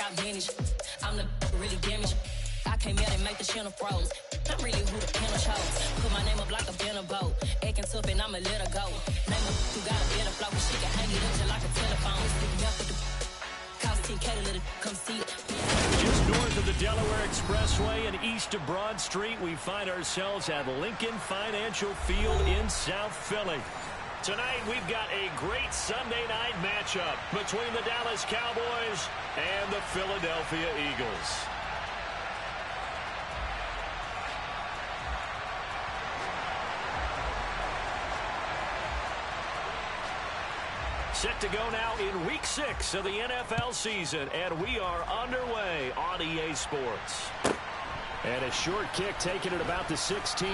got vintage. I'm the really damaged. I came out and make the channel froze. I'm really who the panel chose. Put my name up like a banner boat. Acting tough and I'ma let her go. Name her who got a better flow. She can hang it up just like a telephone. Stick me up with the cost 10K to let it come see it. Just north of the Delaware Expressway and east of Broad Street, we find ourselves at Lincoln Financial Field in South Philly. Tonight, we've got a great Sunday night matchup between the Dallas Cowboys and the Philadelphia Eagles. Set to go now in Week 6 of the NFL season, and we are underway on EA Sports. And a short kick taken at about the 16.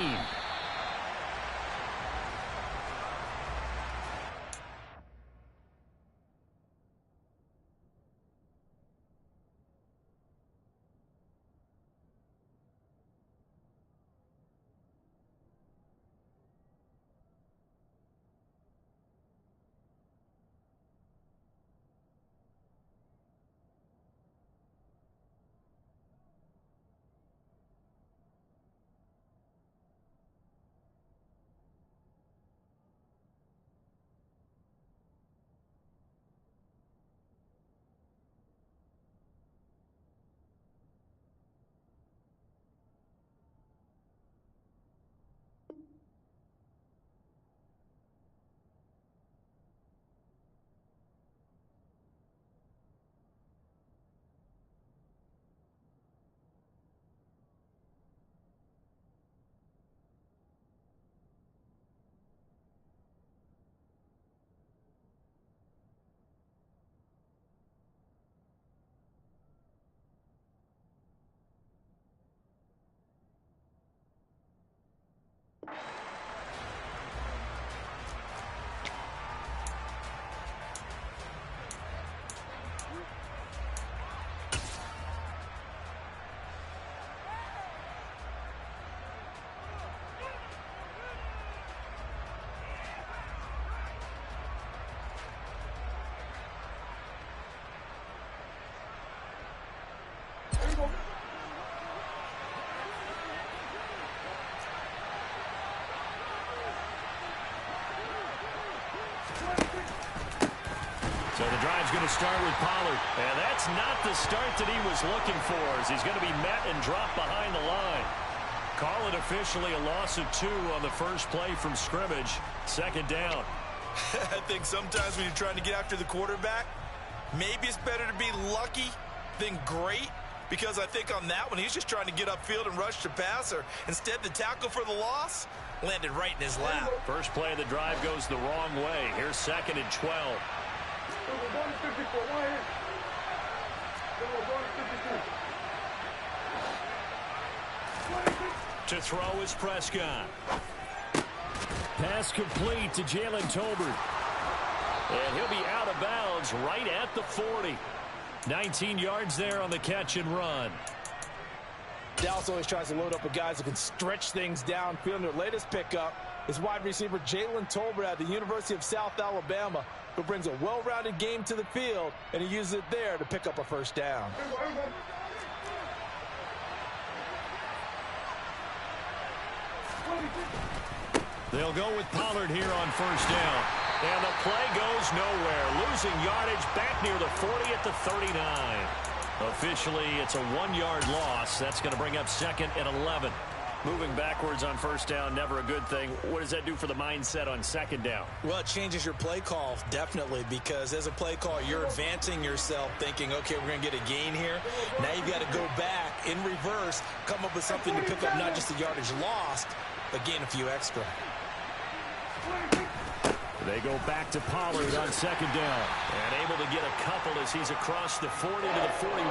So the drive's going to start with Pollard. And that's not the start that he was looking for, as he's going to be met and dropped behind the line. Call it officially a loss of 2 on the first play from scrimmage. Second down. I think sometimes when you're trying to get after the quarterback, maybe it's better to be lucky than great, because I think on that one, he's just trying to get upfield and rush the passer. Instead, the tackle for the loss landed right in his lap. First play of the drive goes the wrong way. Here's 2nd and 12. To throw is Prescott. Pass complete to Jalen Tolbert. And he'll be out of bounds right at the 40. 19 yards there on the catch and run. Dallas always tries to load up with guys who can stretch things downfield. Their latest pickup is wide receiver Jalen Tolbert at the University of South Alabama, who brings a well-rounded game to the field, and he uses it there to pick up a first down. They'll go with Pollard here on first down. And the play goes nowhere. Losing yardage back near the 40 at the 39. Officially, it's a 1-yard loss. That's going to bring up 2nd and 11. Moving backwards on first down, never a good thing. What does that do for the mindset on 2nd down? Well, it changes your play call, definitely, because as a play call, you're advancing yourself thinking, okay, we're going to get a gain here. Now you've got to go back in reverse, come up with something to pick up not just the yardage lost, but gain a few extra. They go back to Pollard on 2nd down. And able to get a couple as he's across the 40 to the 41.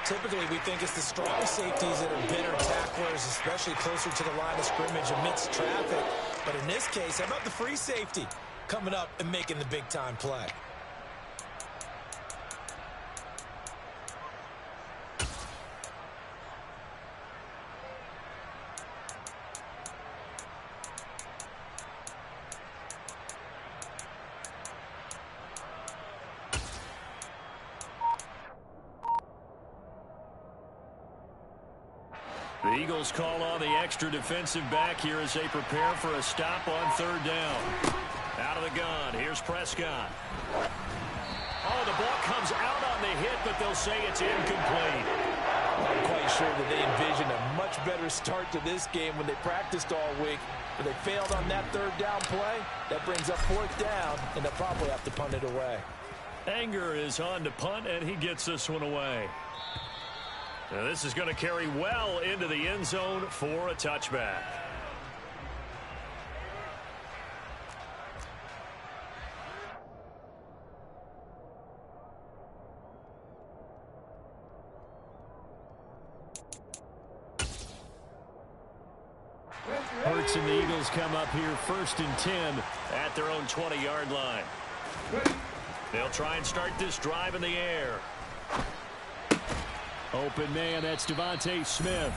Typically, we think it's the strong safeties that are better tacklers, especially closer to the line of scrimmage amidst traffic. But in this case, how about the free safety coming up and making the big-time play? Eagles call on the extra defensive back here as they prepare for a stop on third down. Out of the gun, here's Prescott. Oh, the ball comes out on the hit, but they'll say it's incomplete. I'm quite sure that they envisioned a much better start to this game when they practiced all week. But they failed on that third down play. That brings up fourth down, and they'll probably have to punt it away. Anger is on to punt, and he gets this one away. Now this is going to carry well into the end zone for a touchback. Hurts and the Eagles come up here 1st and 10 at their own 20-yard line. They'll try and start this drive in the air. Open man, that's Devontae Smith.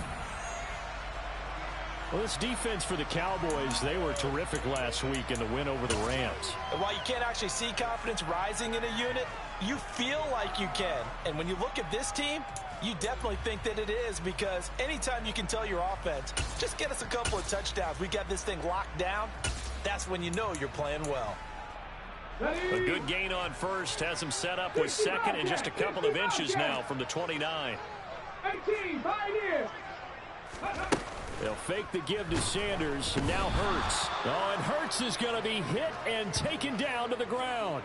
Well, this defense for the Cowboys, they were terrific last week in the win over the Rams. And while you can't actually see confidence rising in a unit, you feel like you can. And when you look at this team, you definitely think that it is, because anytime you can tell your offense, just get us a couple of touchdowns, we got this thing locked down, that's when you know you're playing well. A good gain on first, has him set up with second and just a couple of inches now from the 29. 18, Pioneer. They'll fake the give to Sanders, and now Hurts. Oh, and Hurts is going to be hit and taken down to the ground.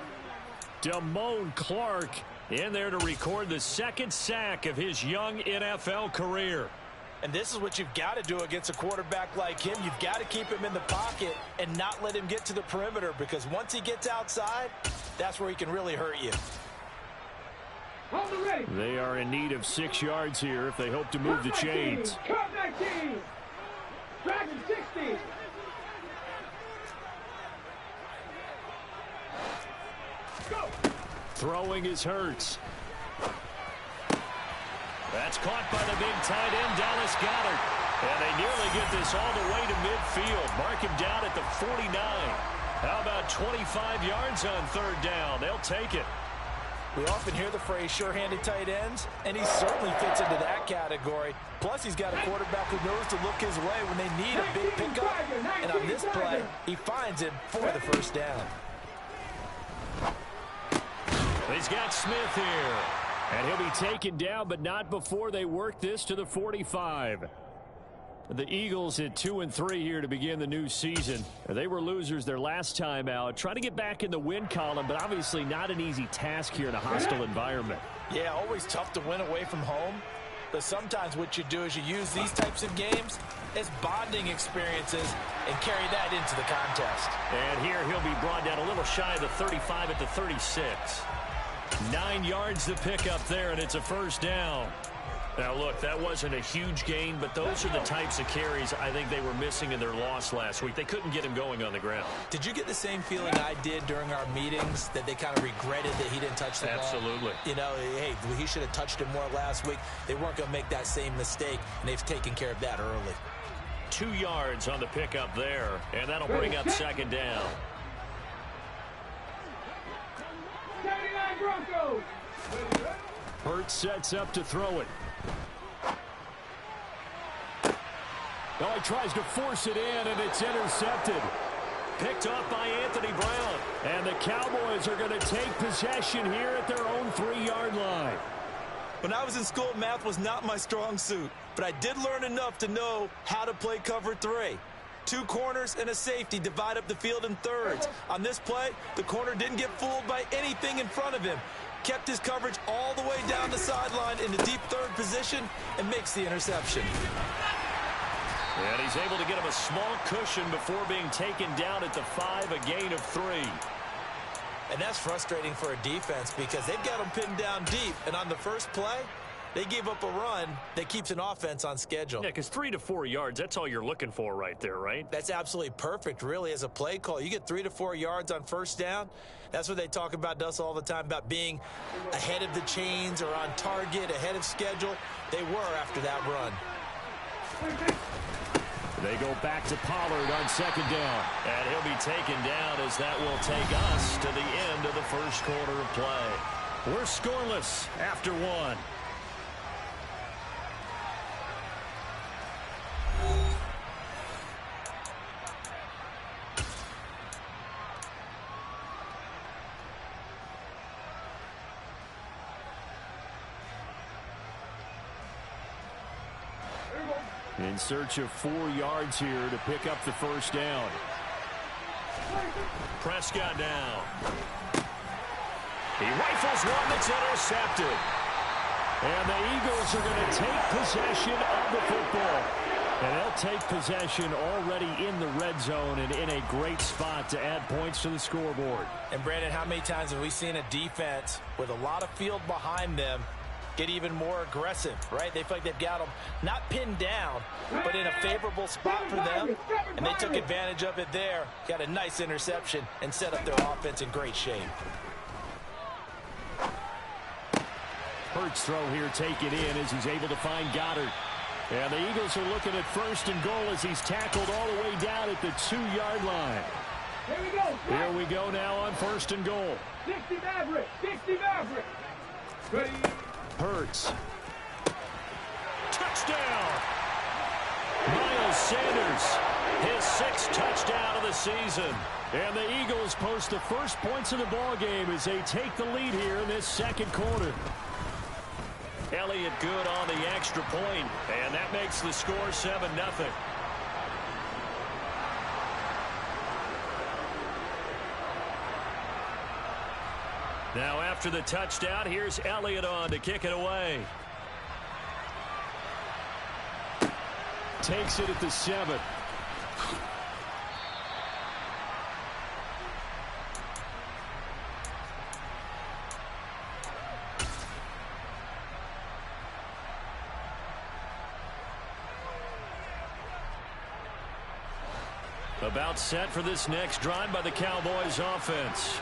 Damone Clark in there to record the second sack of his young NFL career. And this is what you've got to do against a quarterback like him. You've got to keep him in the pocket and not let him get to the perimeter, because once he gets outside, that's where he can really hurt you. They are in need of 6 yards here if they hope to move the chains. Cut 19. Dragon 60. Go. Throwing is Hurts. That's caught by the big tight end, Dallas Goedert. And they nearly get this all the way to midfield. Mark him down at the 49. How about 25 yards on third down? They'll take it. We often hear the phrase sure-handed tight ends, and he certainly fits into that category. Plus, he's got a quarterback who knows to look his way when they need a big pickup. And on this play, he finds him for the first down. He's got Smith here. And he'll be taken down, but not before they work this to the 45. The Eagles at 2-3 here to begin the new season. They were losers their last time out. Trying to get back in the win column, but obviously not an easy task here in a hostile environment. Yeah, always tough to win away from home. But sometimes what you do is you use these types of games as bonding experiences and carry that into the contest. And here he'll be brought down a little shy of the 35 at the 36. 9 yards to pick up there, and it's a first down. Now, look, that wasn't a huge gain, but those are the types of carries I think they were missing in their loss last week. They couldn't get him going on the ground. Did you get the same feeling I did during our meetings, that they kind of regretted that he didn't touch the ball? Absolutely. You know, hey, he should have touched it more last week. They weren't going to make that same mistake, and they've taken care of that early. 2 yards on the pickup there, and that'll bring up second down. 79 Broncos. Hurts sets up to throw it. Oh, he tries to force it in, and it's intercepted. Picked off by Anthony Brown. And the Cowboys are going to take possession here at their own 3-yard line. When I was in school, math was not my strong suit, but I did learn enough to know how to play cover 3. 2 corners and a safety divide up the field in thirds. On this play, the corner didn't get fooled by anything in front of him. Kept his coverage all the way down the sideline in the deep third position and makes the interception. And he's able to get him a small cushion before being taken down at the 5, a gain of 3. And that's frustrating for a defense because they've got him pinned down deep. And on the first play, they gave up a run that keeps an offense on schedule. Yeah, because 3 to 4 yards, that's all you're looking for right there, right? That's absolutely perfect, really, as a play call. You get 3 to 4 yards on first down. That's what they talk about us all the time, about being ahead of the chains or on target, ahead of schedule. They were after that run. They go back to Pollard on second down. And he'll be taken down as that will take us to the end of the first quarter of play. We're scoreless after 1. In search of 4 yards here to pick up the first down. Prescott now. He rifles one that's intercepted. And the Eagles are going to take possession of the football. And they'll take possession already in the red zone and in a great spot to add points to the scoreboard. And Brandon, how many times have we seen a defense with a lot of field behind them get even more aggressive, right? They feel like they've got them not pinned down, but in a favorable spot for them. And they took advantage of it there. Got a nice interception and set up their offense in great shape. Hurts throw here taken in as he's able to find Goddard. And the Eagles are looking at 1st and goal as he's tackled all the way down at the 2-yard line. Here we go. Here we go now on 1st and goal. 60 Maverick. 60 Maverick. Ready. Hurts. Touchdown! Miles Sanders, his 6th touchdown of the season. And the Eagles post the first points of the ball game as they take the lead here in this 2nd quarter. Elliott good on the extra point, and that makes the score 7-0. Now after the touchdown, here's Elliott on to kick it away. Takes it at the 7. About set for this next drive by the Cowboys offense.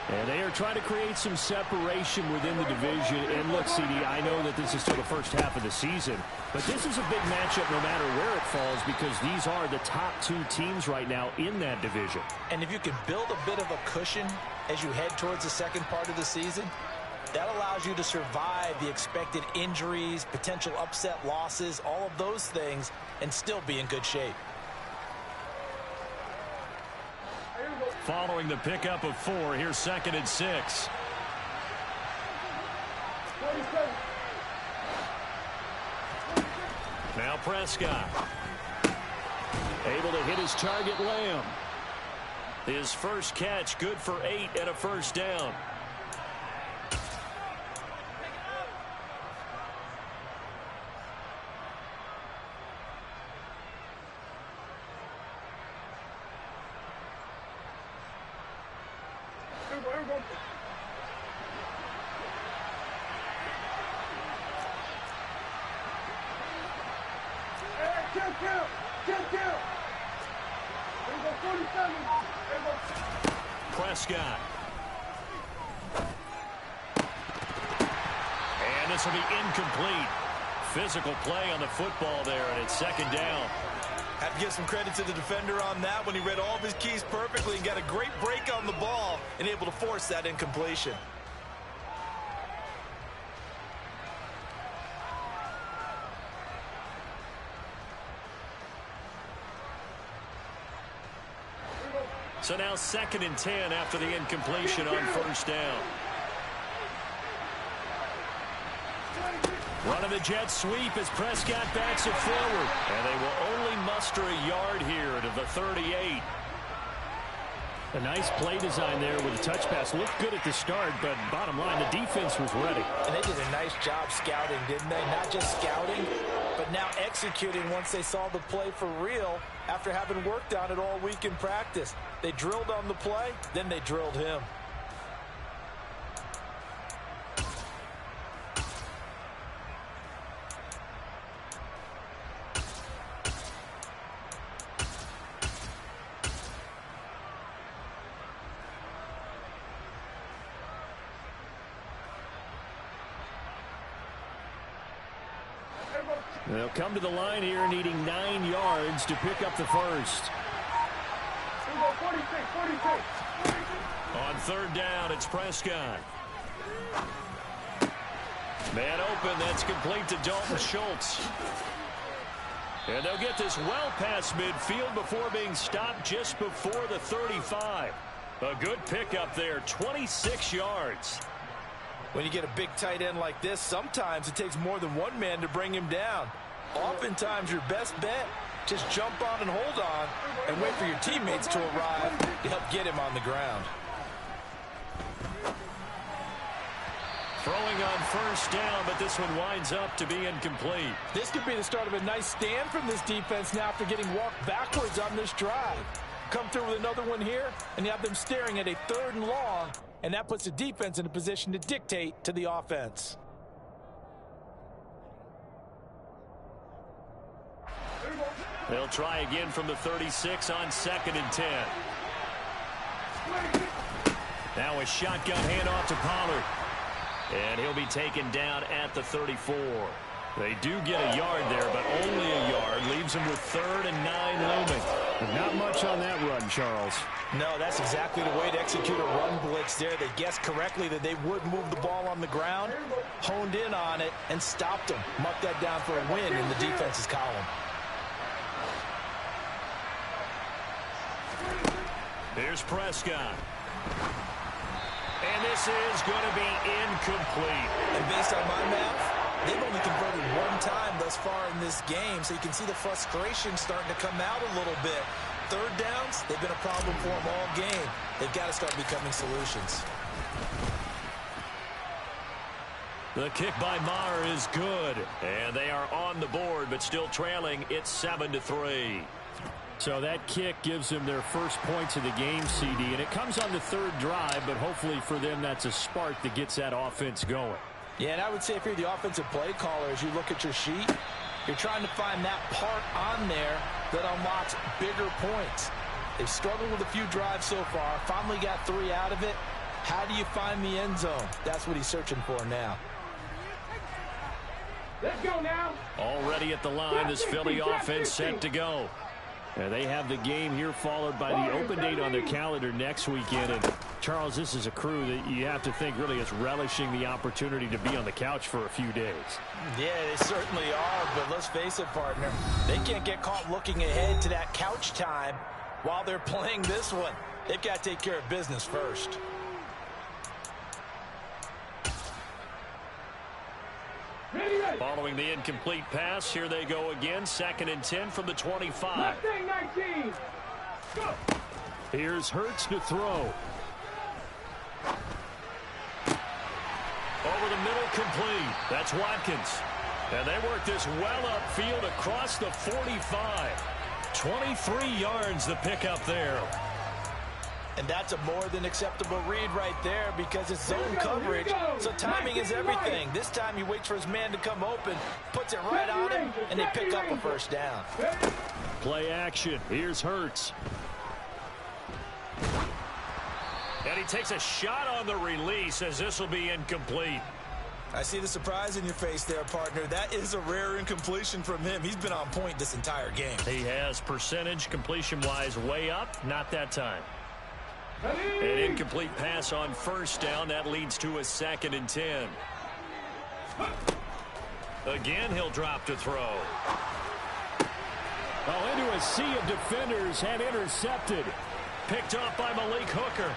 And they are trying to create some separation within the division. And look, CD, I know that this is still the first half of the season, but this is a big matchup no matter where it falls because these are the top 2 teams right now in that division. And if you can build a bit of a cushion as you head towards the second part of the season, that allows you to survive the expected injuries, potential upset losses, all of those things, and still be in good shape. Following the pickup of 4, here's 2nd and 6. 47. Now Prescott. Able to hit his target, Lamb. His first catch good for 8 and a first down. Prescott. And this will be incomplete. Physical play on the football there, and it's 2nd down. Have to give some credit to the defender on that when he read all of his keys perfectly and got a great break on the ball and able to force that incompletion. So now 2nd and 10 after the incompletion on 1st down. Running the jet sweep as Prescott backs it forward. And they will only muster a yard here to the 38. A nice play design there with a touch pass. Looked good at the start, but bottom line, the defense was ready. And they did a nice job scouting, didn't they? Not just scouting, but now executing once they saw the play for real after having worked on it all week in practice. They drilled on the play, then they drilled him. They'll come to the line here needing 9 yards to pick up the first. 46. On 3rd down, it's Prescott. Man open, that's complete to Dalton Schultz. And they'll get this well past midfield before being stopped just before the 35. A good pickup there, 26 yards. When you get a big tight end like this, sometimes it takes more than one man to bring him down. Oftentimes, your best bet, just jump on and hold on and wait for your teammates to arrive to help get him on the ground. Throwing on first down, but this one winds up to be incomplete. This could be the start of a nice stand from this defense now after getting walked backwards on this drive. Come through with another one here, and you have them staring at a 3rd and long, and that puts the defense in a position to dictate to the offense. They'll try again from the 36 on 2nd and 10. Now a shotgun handoff to Pollard. And he'll be taken down at the 34. They do get a yard there, but only a yard. Leaves them with 3rd and 9 looming. Not much on that run, Charles. No, that's exactly the way to execute a run blitz there. They guessed correctly that they would move the ball on the ground, honed in on it, and stopped them. Mark that down for a win in the defense's column. Here's Prescott. And this is going to be incomplete. And based on my math, they've only converted 1 time thus far in this game, so you can see the frustration starting to come out a little bit. 3rd downs, they've been a problem for them all game. They've got to start becoming solutions. The kick by Maher is good. And they are on the board, but still trailing. It's 7-3. So that kick gives them their first points of the game, CD, and it comes on the 3rd drive, but hopefully for them that's a spark that gets that offense going. Yeah, and I would say if you're the offensive play caller, as you look at your sheet, you're trying to find that part on there that unlocks bigger points. They've struggled with a few drives so far, finally got 3 out of it. How do you find the end zone? That's what he's searching for now. Let's go now. Already at the line, this Philly offense set to go. And they have the game here followed by the open date on their calendar next weekend. And Charles, this is a crew that you have to think really is relishing the opportunity to be on the couch for a few days. Yeah, they certainly are, but let's face it, partner. They can't get caught looking ahead to that couch time while they're playing this one. They've got to take care of business first. Following the incomplete pass, here they go again. 2nd and 10 from the 25. Mustang 19. Go. Here's Hurts to throw. Over the middle, complete. That's Watkins. And they work this well upfield across the 45. 23 yards the pickup there. And that's a more than acceptable read right there because it's zone coverage, so timing is everything. This time he waits for his man to come open, puts it right on him, and they pick up a 1st down. Play action. Here's Hurts. And he takes a shot on the release as this will be incomplete. I see the surprise in your face there, partner. That is a rare incompletion from him. He's been on point this entire game. He has percentage completion-wise way up, not that time. An incomplete pass on 1st down. That leads to a 2nd and 10. Again, he'll drop to throw. Oh, into a sea of defenders and intercepted. Picked up by Malik Hooker.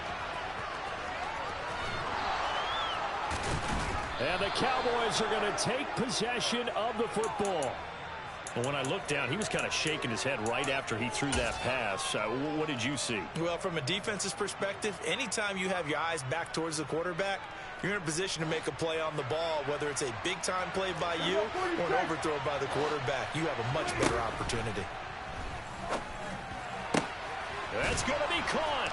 And the Cowboys are going to take possession of the football. Well, when I looked down, he was kind of shaking his head right after he threw that pass. What did you see? Well, from a defense's perspective, anytime you have your eyes back towards the quarterback, you're in a position to make a play on the ball, whether it's a big-time play by you or an overthrow by the quarterback. You have a much better opportunity. That's going to be caught.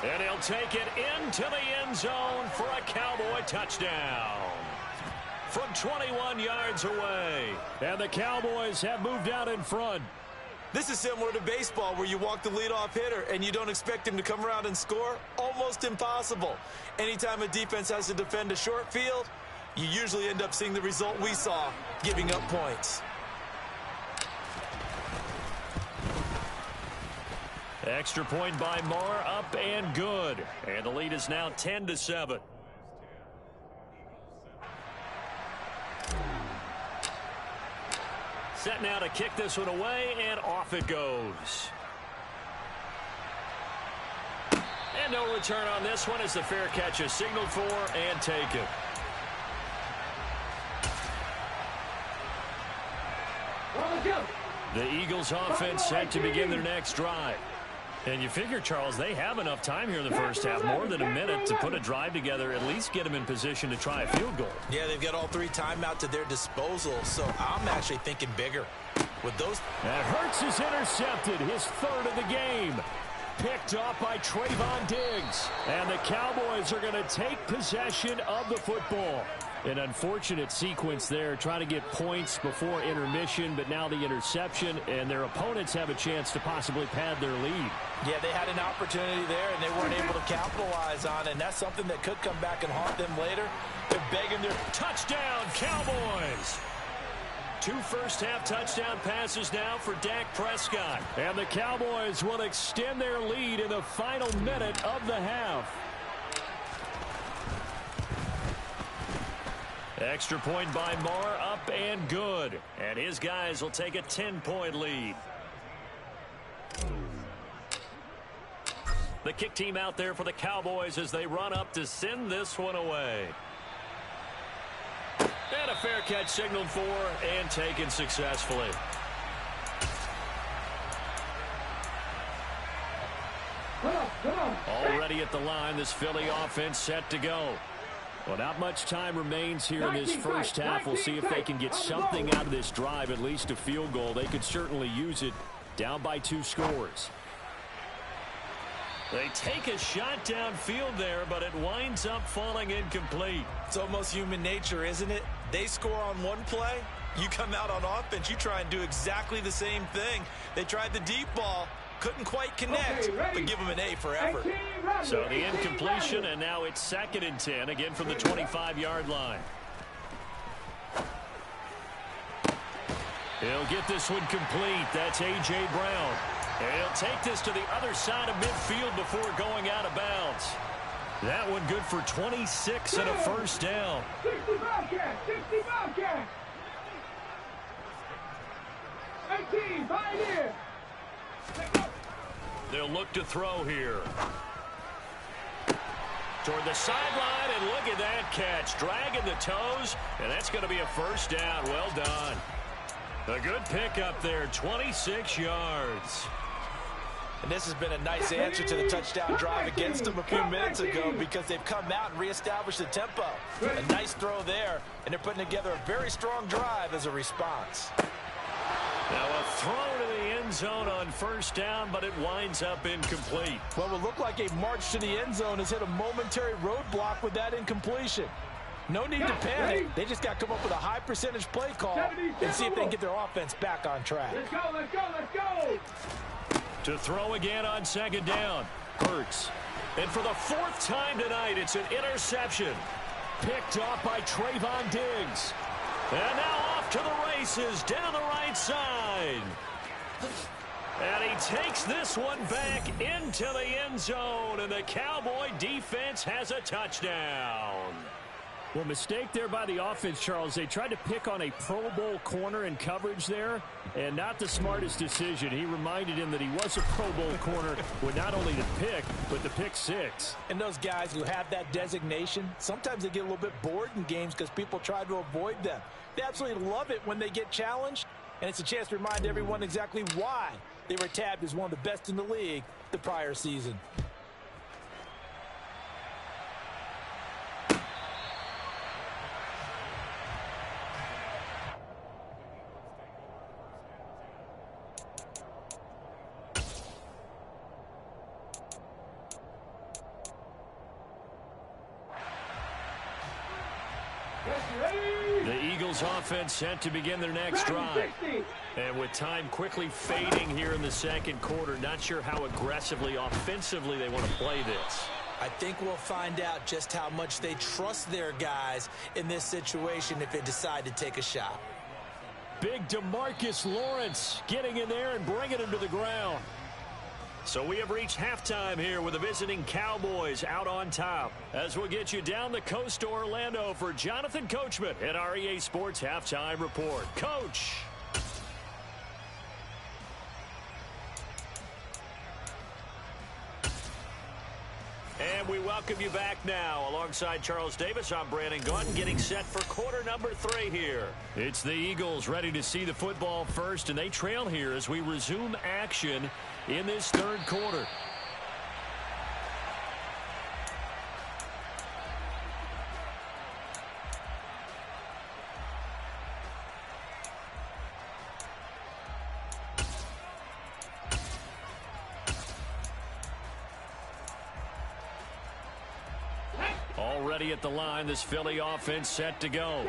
And he'll take it into the end zone for a Cowboy touchdown. From 21 yards away. And the Cowboys have moved out in front. This is similar to baseball where you walk the leadoff hitter and you don't expect him to come around and score. Almost impossible. Anytime a defense has to defend a short field, you usually end up seeing the result we saw, giving up points. Extra point by Moore, up and good. And the lead is now 10-7. Set now to kick this one away, and off it goes. And no return on this one as the fair catch is signaled for and taken. The Eagles offense set to begin their next drive. And you figure, Charles, they have enough time here in the first half, more than a minute, to put a drive together, at least get them in position to try a field goal. Yeah, they've got all 3 timeouts at their disposal, so I'm actually thinking bigger. With those... And Hurts is intercepted, his 3rd of the game. Picked off by Trayvon Diggs. And the Cowboys are going to take possession of the football. An unfortunate sequence there, trying to get points before intermission, but now the interception, and their opponents have a chance to possibly pad their lead. Yeah, they had an opportunity there, and they weren't able to capitalize on it, and that's something that could come back and haunt them later. They're begging their... Touchdown, Cowboys! 2 first-half touchdown passes now for Dak Prescott. And the Cowboys will extend their lead in the final minute of the half. Extra point by Marr, up and good. And his guys will take a 10-point lead. The kick team out there for the Cowboys as they run up to send this one away. And a fair catch signaled for and taken successfully. Already at the line, this Philly offense set to go. Well, not much time remains here in this first half. We'll see if they can get something out of this drive, at least a field goal. They could certainly use it, down by 2 scores. They take a shot downfield there, but it winds up falling incomplete. It's almost human nature, isn't it? They score on one play, you come out on offense, you try and do exactly the same thing. They tried the deep ball, couldn't quite connect, but give them an A for effort. So the incompletion, and now it's 2nd and 10, again from the 25-yard line. He'll get this one complete. That's A.J. Brown. And he'll take this to the other side of midfield before going out of bounds. That one good for 26 and a first down. 60 Bobcat, 60 Bobcat. 18, Pioneer. They'll look to throw here. Toward the sideline, and look at that catch. Dragging the toes, and that's going to be a first down. Well done. A good pickup there, 26 yards. And this has been a nice answer to the touchdown drive against them a few minutes ago because they've come out and reestablished the tempo. A nice throw there, and they're putting together a very strong drive as a response. Now a throw to the end zone on first down, but it winds up incomplete. Well, it will look like a march to the end zone has hit a momentary roadblock with that incompletion. No need to panic. They just got to come up with a high percentage play call and see if they can get their offense back on track. Let's go, let's go, let's go. To throw again on 2nd down. Hurts. And for the 4th time tonight, it's an interception. Picked off by Trayvon Diggs. And now off to the races down the right side. And he takes this one back into the end zone, and the Cowboy defense has a touchdown. Well, mistake there by the offense, Charles. They tried to pick on a Pro Bowl corner in coverage there, and not the smartest decision. He reminded him that he was a Pro Bowl corner with not only the pick, but the pick 6. And those guys who have that designation, sometimes they get a little bit bored in games because people try to avoid them. They absolutely love it when they get challenged, and it's a chance to remind everyone exactly why they were tabbed as one of the best in the league the prior season. The Eagles offense set to begin their next drive. And with time quickly fading here in the 2nd quarter, not sure how aggressively, offensively they want to play this. I think we'll find out just how much they trust their guys in this situation if they decide to take a shot. Big DeMarcus Lawrence getting in there and bringing him to the ground. So we have reached halftime here with the visiting Cowboys out on top. As we'll get you down the coast to Orlando for Jonathan Coachman at our EA Sports Halftime Report. Coach. And we welcome welcome you back now. Alongside Charles Davis, I'm Brandon Gaudin, getting set for quarter number 3 here. It's the Eagles ready to see the football first, and they trail here as we resume action in this third quarter. Already at the line, this Philly offense set to go.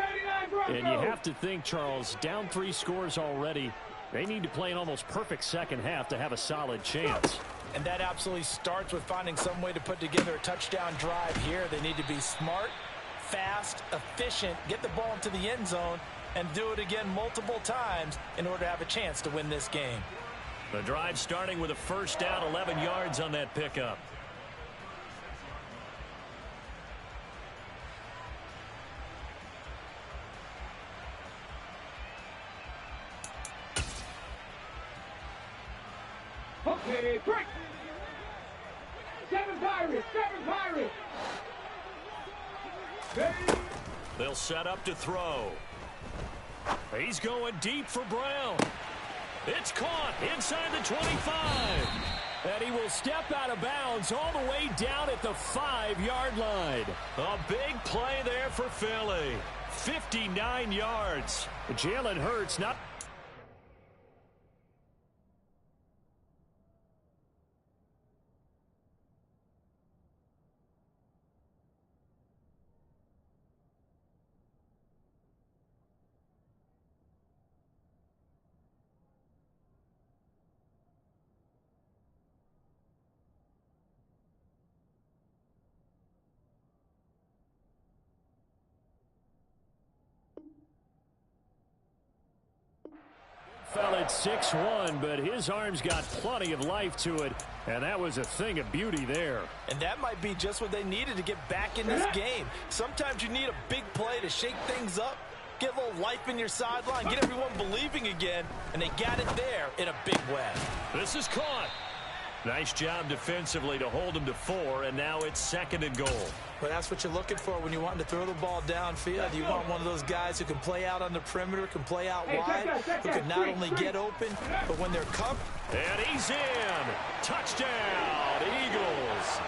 And you have to think, Charles, down 3 scores already. They need to play an almost perfect second half to have a solid chance. And that absolutely starts with finding some way to put together a touchdown drive here. They need to be smart, fast, efficient, get the ball into the end zone, and do it again multiple times in order to have a chance to win this game. The drive starting with a first down, 11 yards on that pickup. Okay, break. 7 Pirates, 7 Pirates. They'll set up to throw. He's going deep for Brown. It's caught inside the 25. And he will step out of bounds all the way down at the 5-yard line. A big play there for Philly. 59 yards. Jalen Hurts not... Fell at 6'1", but his arms got plenty of life to it, and that was a thing of beauty there. And that might be just what they needed to get back in this game. Sometimes you need a big play to shake things up, get a little life in your sideline, get everyone believing again, and they got it there in a big way. This is caught. Nice job defensively to hold him to 4, and now it's 2nd and goal. Well, that's what you're looking for when you want to throw the ball downfield. You want one of those guys who can play out on the perimeter, can play out wide, who can not only get open, but when they're covered. And he's in. Touchdown, Eagles.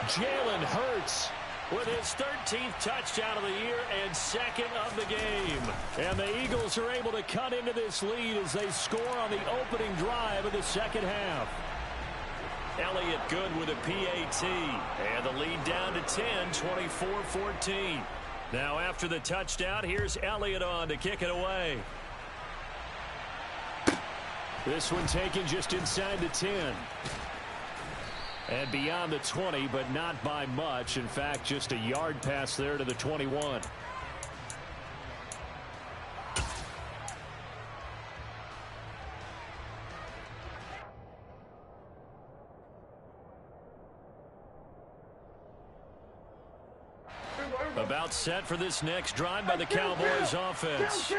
Jalen Hurts with his 13th touchdown of the year and 2nd of the game. And the Eagles are able to cut into this lead as they score on the opening drive of the second half. Elliott good with a PAT. And the lead down to 10, 24-14. Now after the touchdown, here's Elliott on to kick it away. This one taken just inside the 10. And beyond the 20, but not by much. In fact, just a yard pass there to the 21. About set for this next drive by the Cowboys offense.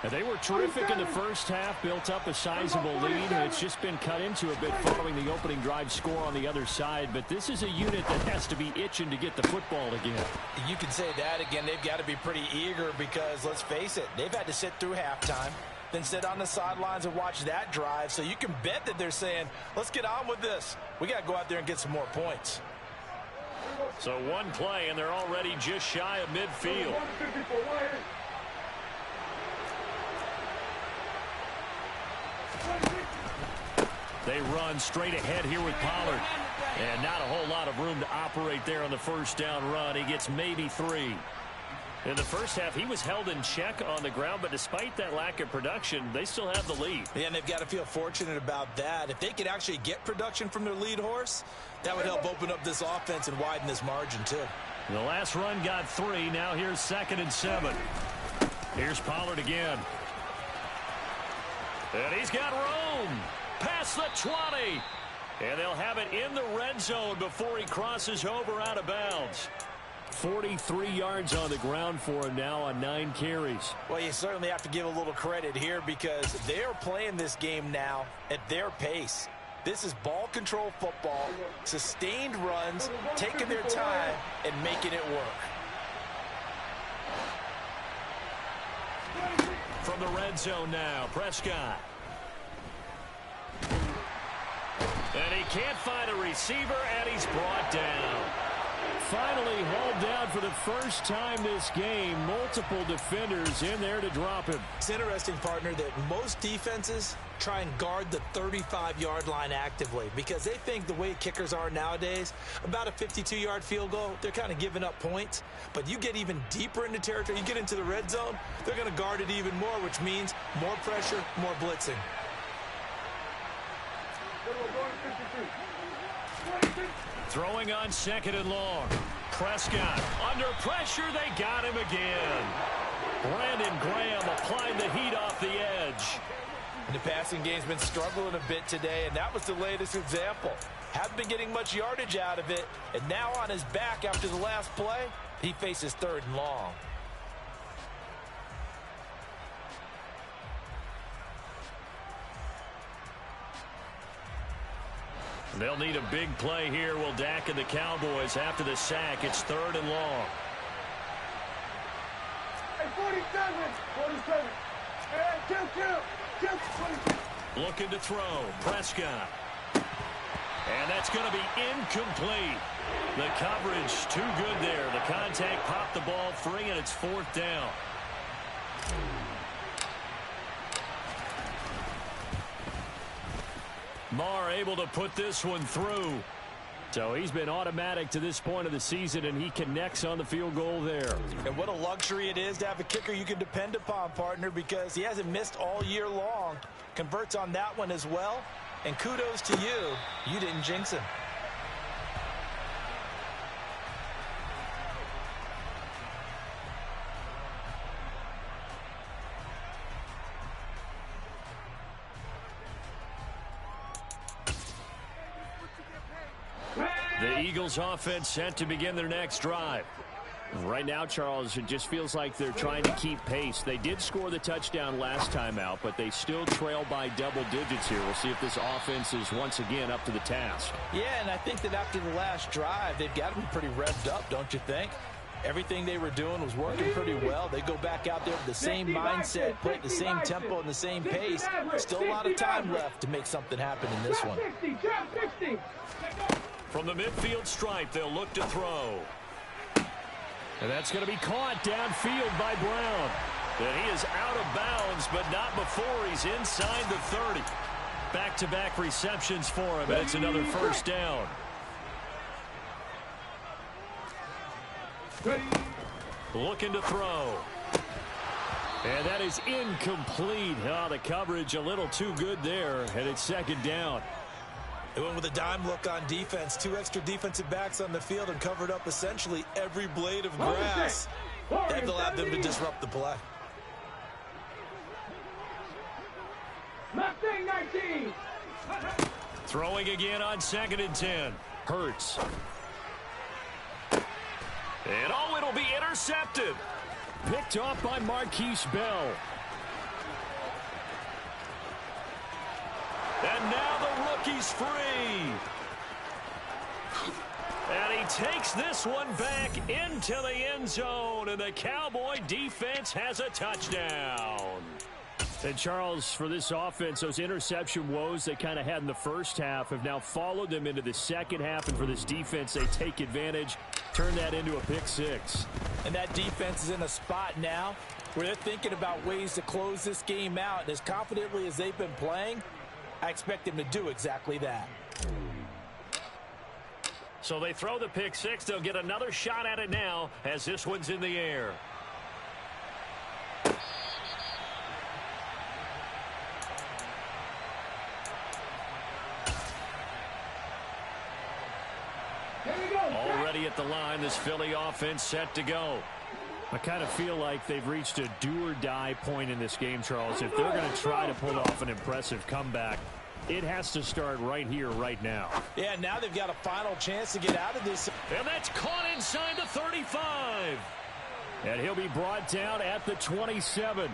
And they were terrific in the first half, built up a sizable lead, and it's just been cut into a bit following the opening drive score on the other side. But this is a unit that has to be itching to get the football again. You can say that again. They've got to be pretty eager because, let's face it, they've had to sit through halftime, then sit on the sidelines and watch that drive. So you can bet that they're saying, let's get on with this. We got to go out there and get some more points. So one play, and they're already just shy of midfield. They run straight ahead here with Pollard. And not a whole lot of room to operate there on the first down run. He gets maybe 3. In the first half, he was held in check on the ground, but despite that lack of production, they still have the lead. Yeah, and they've got to feel fortunate about that. If they could actually get production from their lead horse, that would help open up this offense and widen this margin, too. The last run got 3. Now here's 2nd and 7. Here's Pollard again. And he's got room. Past the 20. And they'll have it in the red zone before he crosses over out of bounds. 43 yards on the ground for him now on 9 carries. Well, you certainly have to give a little credit here because they're playing this game now at their pace. This is ball control football, sustained runs, taking their time, and making it work. From the red zone now, Prescott. And he can't find a receiver, and he's brought down. Finally hauled down for the first time this game. Multiple defenders in there to drop him. It's interesting, partner, that most defenses try and guard the 35-yard line actively because they think the way kickers are nowadays, about a 52-yard field goal, they're kind of giving up points. But you get even deeper into territory, you get into the red zone, they're going to guard it even more, which means more pressure, more blitzing. Throwing on 2nd and long. Prescott under pressure. They got him again. Brandon Graham applying the heat off the edge. The passing game's been struggling a bit today, and that was the latest example. Haven't been getting much yardage out of it, and now on his back after the last play, he faces 3rd and long. They'll need a big play here. Will Dak and the Cowboys after the sack. It's 3rd and long. Hey, 47. Hey, kill. Looking to throw. Prescott. And that's going to be incomplete. The coverage too good there. The contact popped the ball free, and it's 4th down. Marr able to put this one through. So he's been automatic to this point of the season, and he connects on the field goal there. And what a luxury it is to have a kicker you can depend upon, partner, because he hasn't missed all year long. Converts on that one as well. And kudos to you. You didn't jinx him. The Eagles offense set to begin their next drive. Right now, Charles, it just feels like they're trying to keep pace. They did score the touchdown last time out, but they still trail by double digits here. We'll see if this offense is once again up to the task. Yeah, and I think that after the last drive, they've got to be pretty revved up, don't you think? Everything they were doing was working pretty well. They go back out there with the same mindset, put the same tempo and the same pace. Still a lot of time left to make something happen in this one. From the midfield stripe, they'll look to throw. And that's going to be caught downfield by Brown. And he is out of bounds, but not before he's inside the 30. Back-to-back receptions for him, and it's another 1st down. Looking to throw. And that is incomplete. Oh, the coverage a little too good there, and it's 2nd down. They went with a dime look on defense. 2 extra defensive backs on the field and covered up essentially every blade of grass. That allowed them to disrupt the play. Mustang 19. Throwing again on 2nd and 10. Hurts. And oh, it'll be intercepted. Picked off by Marquise Bell. And now the rookie's free. And he takes this one back into the end zone, and the Cowboy defense has a touchdown. And Charles, for this offense, those interception woes they kind of had in the first half have now followed them into the second half, and for this defense, they take advantage, turn that into a pick 6. And that defense is in a spot now where they're thinking about ways to close this game out, and as confidently as they've been playing, I expect them to do exactly that. So they throw the pick 6. They'll get another shot at it now as this one's in the air. Already at the line, this Philly offense set to go. I kind of feel like they've reached a do-or-die point in this game, Charles. If they're going to try to pull off an impressive comeback, it has to start right here, right now. Yeah, now they've got a final chance to get out of this. And that's caught inside the 35. And he'll be brought down at the 27.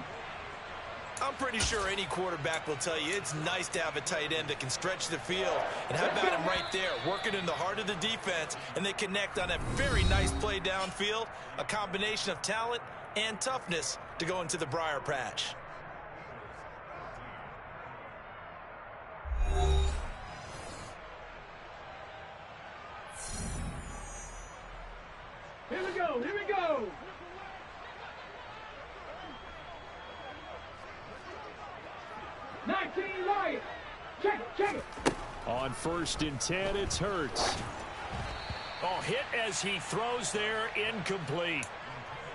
I'm pretty sure any quarterback will tell you it's nice to have a tight end that can stretch the field. And how about him right there, working in the heart of the defense, and they connect on a very nice play downfield, a combination of talent and toughness to go into the briar patch. Here we go, here we go. Lions. Check it. On 1st and 10, it's Hurts. Oh, hit as he throws there, incomplete.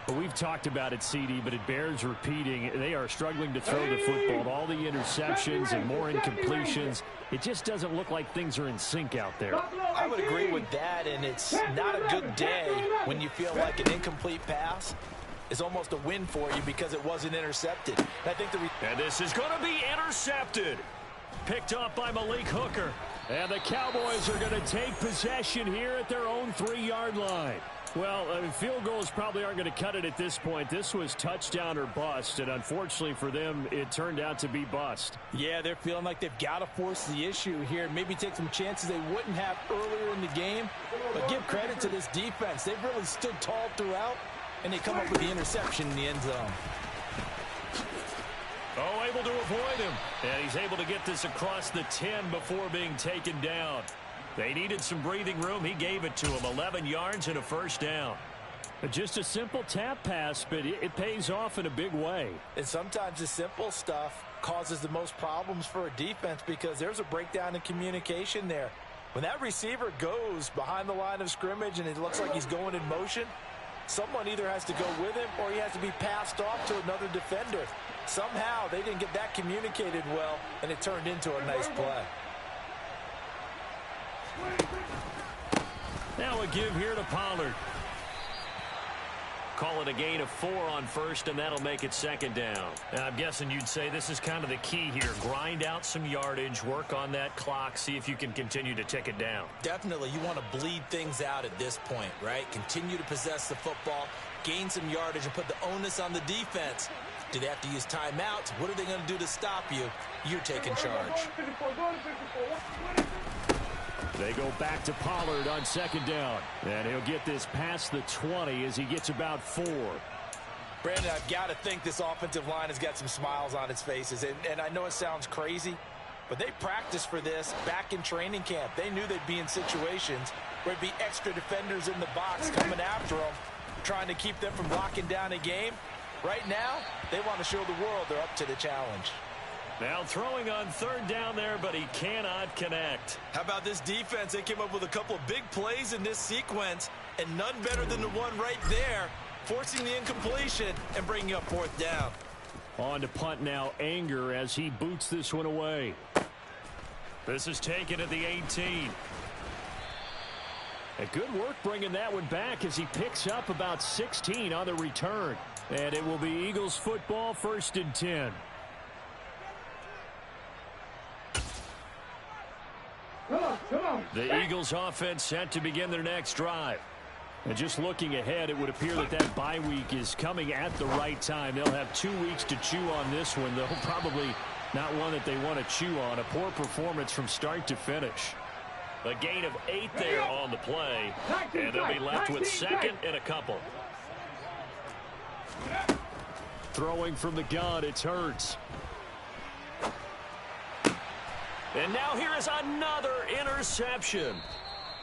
Well, we've talked about it, CD, but it bears repeating. They are struggling to throw the football. All the interceptions and more incompletions. It just doesn't look like things are in sync out there. I would agree with that, and it's not a good day when you feel like an incomplete pass is almost a win for you because it wasn't intercepted. And this is going to be intercepted. Picked up by Malik Hooker. And the Cowboys are going to take possession here at their own 3-yard line. Well, field goals probably aren't going to cut it at this point. This was touchdown or bust, and unfortunately for them, it turned out to be bust. Yeah, they're feeling like they've got to force the issue here. Maybe take some chances they wouldn't have earlier in the game. But give credit to this defense. They've really stood tall throughout, and they come up with the interception in the end zone. Oh, able to avoid him. And he's able to get this across the 10 before being taken down. They needed some breathing room. He gave it to him. 11 yards and a first down. Just a simple tap pass, but it pays off in a big way. And sometimes the simple stuff causes the most problems for a defense because there's a breakdown in communication there. When that receiver goes behind the line of scrimmage and it looks like he's going in motion, someone either has to go with him or he has to be passed off to another defender. Somehow they didn't get that communicated well, and it turned into a nice play. Now a give here to Pollard. Call it a gain of 4 on 1st, and that'll make it 2nd down. And I'm guessing you'd say this is kind of the key here. Grind out some yardage, work on that clock, see if you can continue to tick it down. Definitely, you want to bleed things out at this point, right? Continue to possess the football, gain some yardage, and put the onus on the defense. Do they have to use timeouts? What are they going to do to stop you? You're taking charge. They go back to Pollard on 2nd down. And he'll get this past the 20 as he gets about 4. Brandon, I've got to think this offensive line has got some smiles on its faces. And I know it sounds crazy, but they practiced for this back in training camp. They knew they'd be in situations where there'd be extra defenders in the box coming after them, trying to keep them from locking down a game. Right now, they want to show the world they're up to the challenge. Now throwing on 3rd down there, but he cannot connect. How about this defense? They came up with a couple of big plays in this sequence, and none better than the one right there, forcing the incompletion and bringing up 4th down. On to punt now, Anger, as he boots this one away. This is taken at the 18. A good work bringing that one back as he picks up about 16 on the return. And it will be Eagles football, 1st and 10. Come on. The Eagles offense set to begin their next drive. And just looking ahead, it would appear that bye week is coming at the right time. They'll have 2 weeks to chew on this one, though probably not one that they want to chew on. A poor performance from start to finish. A gain of 8 there on the play, and they'll be left with 2nd and a couple. Throwing from the gun, it's Hurts. And now here is another interception.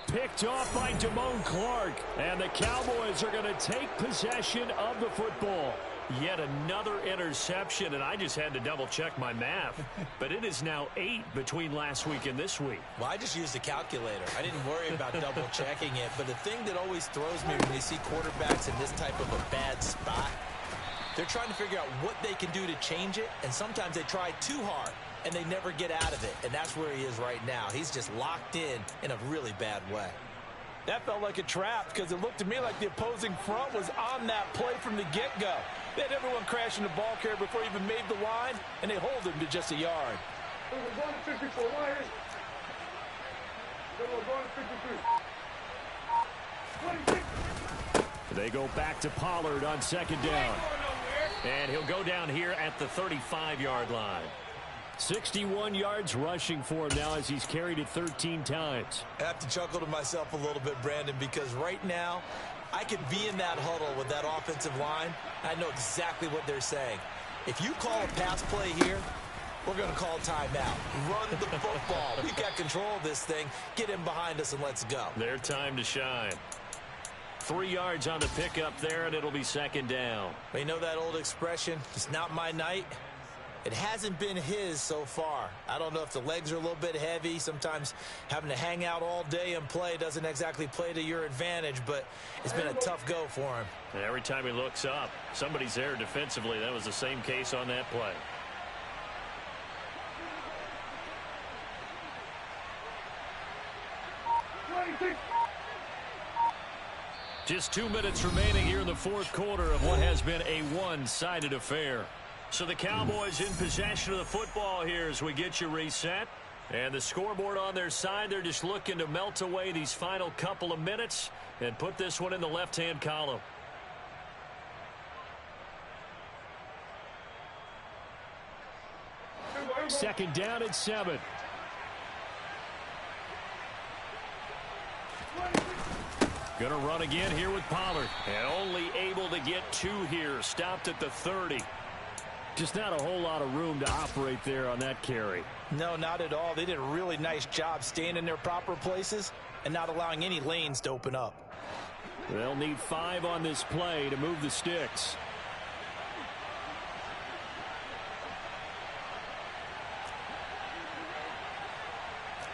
Picked off by Damone Clark. And the Cowboys are going to take possession of the football. Yet another interception, and I just had to double-check my math. But it is now 8 between last week and this week. Well, I just used a calculator. I didn't worry about double-checking it. But the thing that always throws me when you see quarterbacks in this type of a bad spot, they're trying to figure out what they can do to change it, and sometimes they try too hard, and they never get out of it. And that's where he is right now. He's just locked in a really bad way. That felt like a trap because it looked to me like the opposing front was on that play from the get-go. They had everyone crashing the ball carrier before he even made the line, and they hold him to just a yard. They go back to Pollard on 2nd down. And he'll go down here at the 35-yard line. 61 yards rushing for him now as he's carried it 13 times. I have to chuckle to myself a little bit, Brandon, because right now I could be in that huddle with that offensive line. I know exactly what they're saying. If you call a pass play here, we're going to call timeout. Run the football. We've got control of this thing. Get in behind us and let's go. Their time to shine. 3 yards on the pickup there, and it'll be second down. You know that old expression, it's not my night? It hasn't been his so far. I don't know if the legs are a little bit heavy. Sometimes having to hang out all day and play doesn't exactly play to your advantage, but it's been a tough go for him. And every time he looks up, somebody's there defensively. That was the same case on that play. Just 2 minutes remaining here in the fourth quarter of what has been a one-sided affair. So the Cowboys in possession of the football here as we get you reset. And the scoreboard on their side, they're just looking to melt away these final couple of minutes and put this one in the left-hand column. Second down and 7. Going to run again here with Pollard. And only able to get 2 here. Stopped at the 30. Just not a whole lot of room to operate there on that carry. No, not at all. They did a really nice job staying in their proper places and not allowing any lanes to open up. They'll need 5 on this play to move the sticks.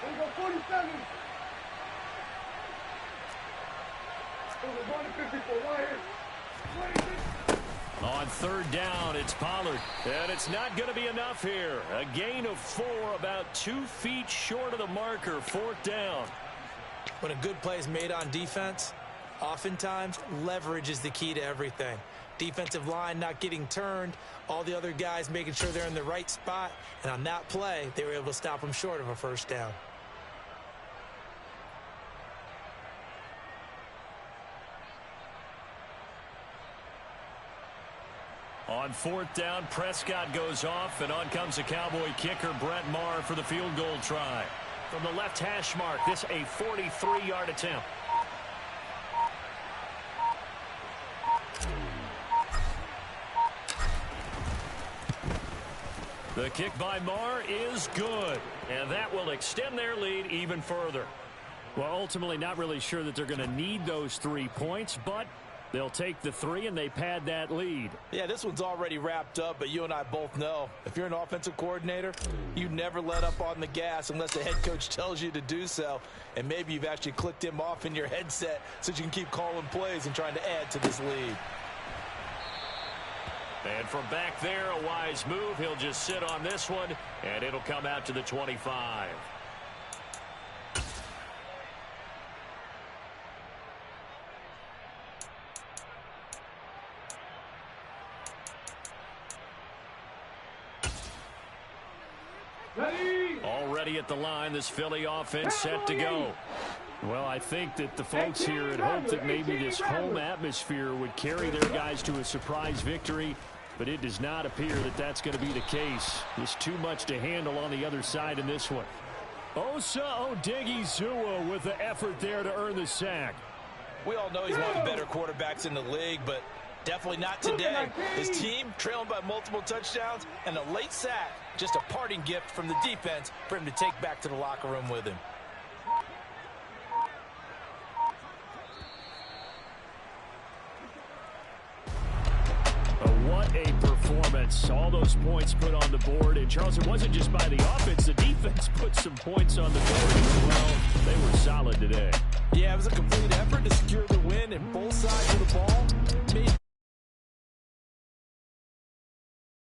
There we go, 47. Over 154 right here. 26. On third down, it's Pollard. And it's not going to be enough here. A gain of 4, about 2 feet short of the marker. Fourth down. When a good play is made on defense, oftentimes leverage is the key to everything. Defensive line not getting turned, all the other guys making sure they're in the right spot. And on that play, they were able to stop them short of a first down. On fourth down, Prescott goes off, and on comes the Cowboy kicker, Brett Maher, for the field goal try. From the left hash mark, this a 43-yard attempt. The kick by Maher is good, and that will extend their lead even further. Well, ultimately not really sure that they're going to need those 3 points, but they'll take the 3 and they pad that lead. Yeah, this one's already wrapped up, but you and I both know if you're an offensive coordinator, you never let up on the gas unless the head coach tells you to do so. And maybe you've actually clicked him off in your headset so you can keep calling plays and trying to add to this lead. And from back there, a wise move. He'll just sit on this one, and it'll come out to the 25. Already at the line, this Philly offense set to go. Well, I think that the folks here had hoped that maybe this home atmosphere would carry their guys to a surprise victory, but it does not appear that that's going to be the case. There's too much to handle on the other side in this one. Osa Odighizuwa with the effort there to earn the sack. We all know he's one of the better quarterbacks in the league, but definitely not today. His team trailing by multiple touchdowns and a late sack, just a parting gift from the defense for him to take back to the locker room with him. What a performance. All those points put on the board. And, Charles, it wasn't just by the offense. The defense put some points on the board as well. They were solid today. Yeah, it was a complete effort to secure the win, and both sides of the ball made